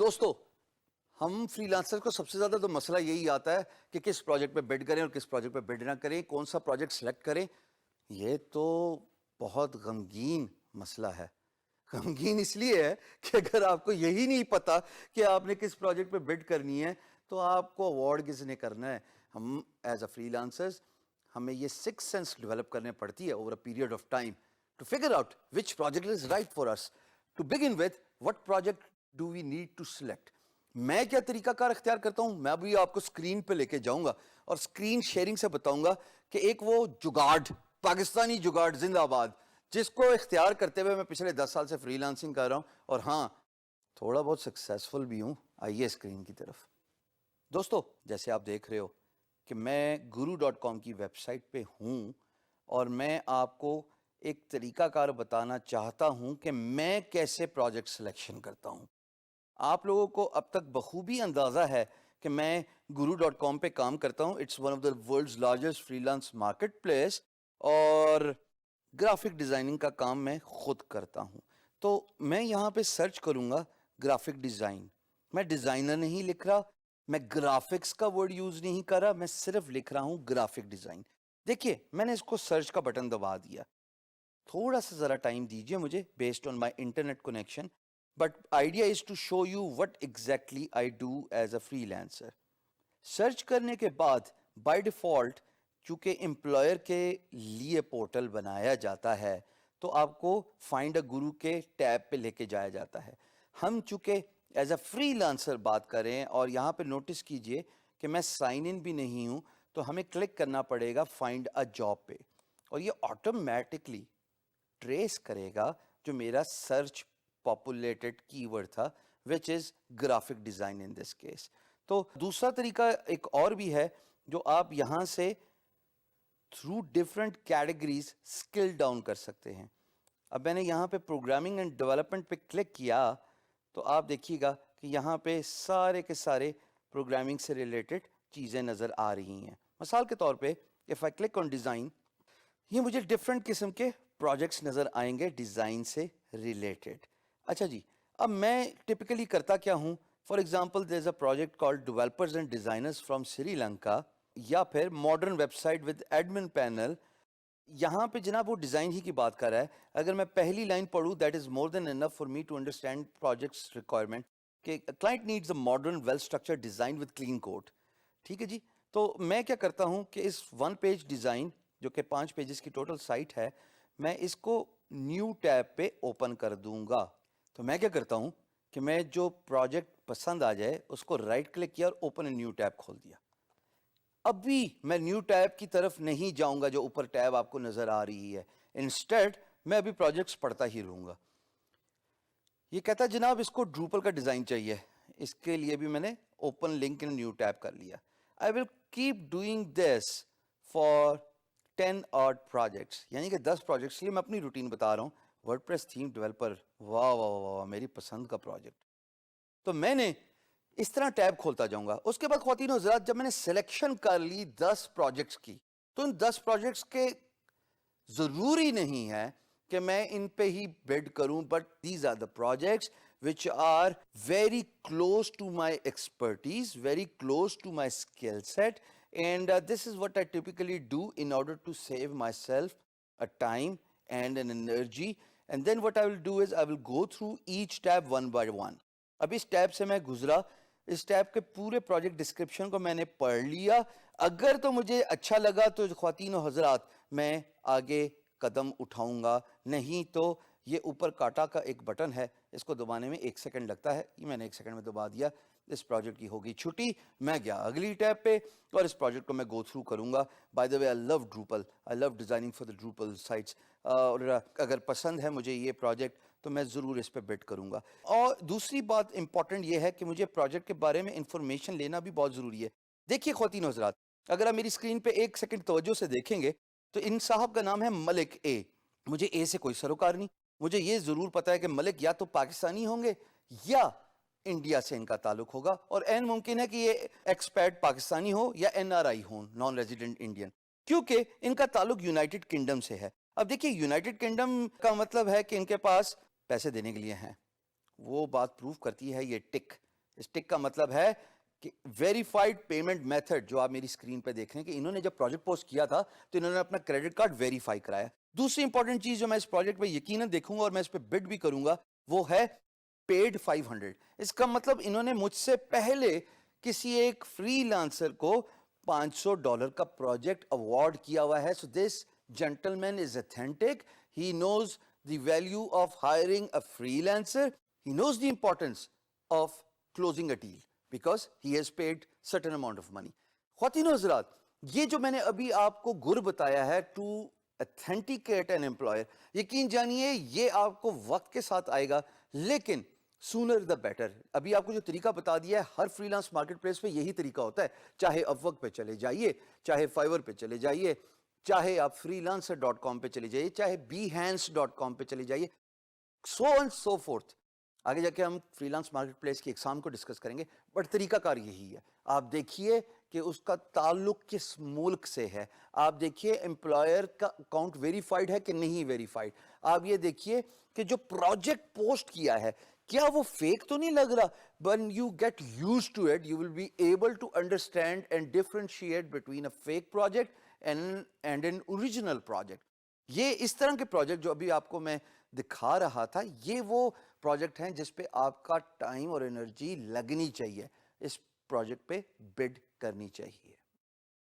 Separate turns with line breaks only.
دوستو ہم free lancer کو سب سے زیادہ تو مسئلہ یہی آتا ہے کہ کس پروجیکٹ پہ بڈ کریں اور کس پروجیکٹ پہ بڈ نہ کریں، کون سا پروجیکٹ سلیکٹ کریں. یہ تو بہت غمگین مسئلہ ہے. غمگین اس لیے ہے کہ اگر آپ کو یہی نہیں پتا کہ آپ نے کس پروجیکٹ پہ بڈ کرنی ہے تو آپ کو اوارڈ کس نے کرنا ہے. ہم ایز اے فری لانسرز ہمیں یہ سکس سینس ڈیولپ کرنے پڑتی ہے over a period of time to figure out which project is right for us. To begin with what project do we need to select. میں کیا طریقہ کار اختیار کرتا ہوں، میں بھی آپ کو اسکرین پہ لے کے جاؤں گا اور اسکرین شیئرنگ سے بتاؤں گا کہ ایک وہ جگاڑ، پاکستانی جگاڑ زندہ آباد، جس کو اختیار کرتے ہوئے میں پچھلے 10 سال سے فری لانسنگ کر رہا ہوں اور ہاں تھوڑا بہت سکسیسفل بھی ہوں. آئیے اسکرین کی طرف. دوستو جیسے آپ دیکھ رہے ہو کہ میں guru.com کی ویب سائٹ پہ ہوں اور میں آپ کو ایک طریقہ کار بتانا چاہتا ہوں کہ میں کیسے پروجیکٹ سلیکشن کرتا ہوں. آپ لوگوں کو اب تک بخوبی اندازہ ہے کہ میں guru.com پہ کام کرتا ہوں. It's one of the world's largest freelance marketplace اور گرافک ڈیزائننگ کا کام میں خود کرتا ہوں. تو میں یہاں پہ سرچ کروں گا گرافک ڈیزائن. میں ڈیزائنر نہیں لکھ رہا، میں گرافکس کا ورڈ یوز نہیں کر رہا، میں صرف لکھ رہا ہوں گرافک ڈیزائن. دیکھیے میں نے اس کو سرچ کا بٹن دبا دیا. تھوڑا سا ذرا ٹائم دیجیے مجھے based on my internet connection. But idea is to show you what exactly I do as a freelancer. Search کرنے کے بعد بائی ڈیفالٹ چونکہ امپلائر کے لیے پورٹل بنایا جاتا ہے تو آپ کو فائنڈ اے گرو کے ٹیب پہ لے کے جایا جاتا ہے. ہم چونکہ ایز اے فری لانسر بات کریں اور یہاں پہ نوٹس کیجئے کہ میں سائن ان بھی نہیں ہوں تو ہمیں کلک کرنا پڑے گا فائنڈ اے جاب پہ اور یہ آٹومیٹکلی ٹریس کرے گا جو میرا سرچ پاپولیٹڈ کی ورڈ تھا which is graphic design in this case. تو دوسرا طریقہ ایک اور بھی ہے جو آپ یہاں سے through different categories skill down کر سکتے ہیں. اب میں نے یہاں پہ پروگرامنگ اینڈ ڈیولپمنٹ پہ کلک کیا تو آپ دیکھیے گا کہ یہاں پہ سارے کے سارے پروگرامنگ سے ریلیٹڈ چیزیں نظر آ رہی ہیں. مثال کے طور پہ if I click on design یہ مجھے ڈفرینٹ قسم کے پروجیکٹس نظر آئیں گے ڈیزائن سے ریلیٹڈ. اچھا جی اب میں ٹپکلی کرتا کیا ہوں، for example there is a project called developers and designers from Sri Lanka یا پھر modern website with admin panel. یہاں پہ جناب وہ ڈیزائن ہی کی بات کر رہا ہے. اگر میں پہلی لائن پڑھوں that is more than enough for me to understand project's requirement کہ client needs a modern well structure design with clean code. ٹھیک ہے جی. تو میں کیا کرتا ہوں کہ اس ون پیج ڈیزائن جو کہ 5 پیجز کی ٹوٹل سائٹ ہے میں اس کو نیو ٹیب پہ اوپن کر دوں گا. تو میں کیا کرتا ہوں کہ میں جو پروجیکٹ پسند آ جائے اس کو رائٹ کلک کیا اور اوپن اے نیو ٹیب کھول دیا. اب بھی میں نیو ٹیب کی طرف نہیں جاؤں گا جو اوپر ٹیب آپ کو نظر آ رہی ہے. انسٹیڈ میں ابھی پروجیکٹس پڑھتا ہی رہوں گا. یہ کہتا ہے جناب اس کو ڈروپل کا ڈیزائن چاہیے، اس کے لیے بھی میں نے open link in new tab کر لیا. I will keep doing this for 10 odd projects. یعنی کہ 10 پروجیکٹس لیے میں اپنی روٹین بتا رہا ہوں. ورڈپریس تھیم ڈیولپر، واہ واہ واہ میری پسند کا پروجیکٹ. تو میں نے اس طرح ٹیب کھولتا جاؤں گا. اس کے بعد خواتین و حضرات جب میں نے سلیکشن کر لی 10 پروجیکٹس کی تو ان 10 پروجیکٹس کے ضروری نہیں ہے کہ میں ان پہ ہی بڈ کروں، but these are the projects which are very close to my expertise, very close to my skill set, and this is what I typically do in order to save myself a time and an energy. And then what I will do is I will go through each tab one by one. اب اس tab سے میں گزرا، اس tab کے پورے project description کو میں نے پڑھ لیا. اگر تو مجھے اچھا لگا تو خواتین و حضرات میں آگے قدم اٹھاؤں گا، نہیں تو یہ اوپر کاٹا کا ایک بٹن ہے اس کو دبانے میں 1 سیکنڈ لگتا ہے، یہ میں نے 1 سیکنڈ میں دبا دیا. اس پروجیکٹ کی ہوگی چھٹی، میں گیا اگلی ٹیب پہ اور اس پروجیکٹ کو میں گو تھرو کروں گا. By the way I love Drupal, I love designing for the Drupal sites, اور اگر پسند ہے مجھے یہ پروجیکٹ تو میں ضرور اس پہ بڈ کروں گا. اور دوسری بات امپورٹنٹ یہ ہے کہ مجھے پروجیکٹ کے بارے میں انفارمیشن لینا بھی بہت ضروری ہے. دیکھیے خواتین و حضرات اگر آپ میری اسکرین پہ 1 سیکنڈ توجہ سے دیکھیں گے تو ان صاحب کا نام ہے ملک اے. مجھے اے سے کوئی سروکار نہیں، مجھے یہ ضرور پتا ہے کہ ملک یا تو پاکستانی ہوں گے یا انڈیا سے ان کا تعلق ہوگا، اور این ممکن ہے کہ یہ ایکسپیٹ پاکستانی ہو یا این آر آئی ہوں، نان ریزیڈنٹ انڈین، کیونکہ ان کا تعلق یونائٹڈ کنگڈم سے ہے. اب دیکھیے یونائٹڈ کنگڈم کا مطلب ہے کہ ان کے پاس پیسے دینے کے لیے ہیں. وہ بات پروف کرتی ہے یہ ٹک اس ٹک کا مطلب ہے کہ ویریفائڈ پیمنٹ میتھڈ جو آپ میری اسکرین پہ دیکھ رہے ہیں کہ انہوں نے جب پروجیکٹ پوسٹ کیا تھا تو انہوں نے اپنا کریڈٹ کارڈ ویریفائی کرایا. دوسری امپورٹنٹ چیز جو میں اس پروجیکٹ پہ یقیناً دیکھوں گا اور میں اس پہ بڈ بھی کروں گا وہ ہے پیڈ 500. اس کا مطلب انہوں نے مجھ سے پہلے کسی ایک فری لانسر کو $500 کا پروجیکٹ اوارڈ کیا ہوا ہے. سو دس gentleman is authentic. He knows the value of hiring a freelancer. He knows the importance of closing a deal because he has paid certain amount of money. خواتین و حضرات, یہ جو میں نے ابھی آپ کو گر بتایا ہے to authenticate an employer, یقین جانیے یہ آپ کو وقت کے ساتھ آئے گا, لیکن سونر دا بیٹر. ابھی آپ کو جو طریقہ بتا دیا ہے ہر فری لانس مارکیٹ پلیس پہ یہی طریقہ ہوتا ہے. چاہے اپ ورک پہ چلے جائیے, چاہے فائور پہ چلے جائیے, چاہے آپ freelancer.com پہ چلے جائیے, چاہے behance.com پہ چلے جائیے, so on so forth. آگے جا کے ہم فری لانس مارکیٹ پلیس کی اقسام کو ڈسکس کریں گے, بٹ طریقہ کار یہی ہے. آپ دیکھیے کہ اس کا تعلق کس ملک سے ہے, آپ دیکھیے امپلائر کا اکاؤنٹ ویریفائڈ ہے کہ نہیں ویریفائڈ, آپ یہ دیکھیے کہ جو پروجیکٹ پوسٹ کیا ہے کیا وہ فیک تو نہیں لگ رہا. when you get used to it you will be able to understand and differentiate between a fake project and an original project. یہ اس طرح کے پروجیکٹ جو ابھی آپ کو میں دکھا رہا تھا یہ وہ پروجیکٹ ہیں جس پہ آپ کا ٹائم اور انرجی لگنی چاہیے, اس پروجیکٹ پہ بڈ کرنی چاہیے.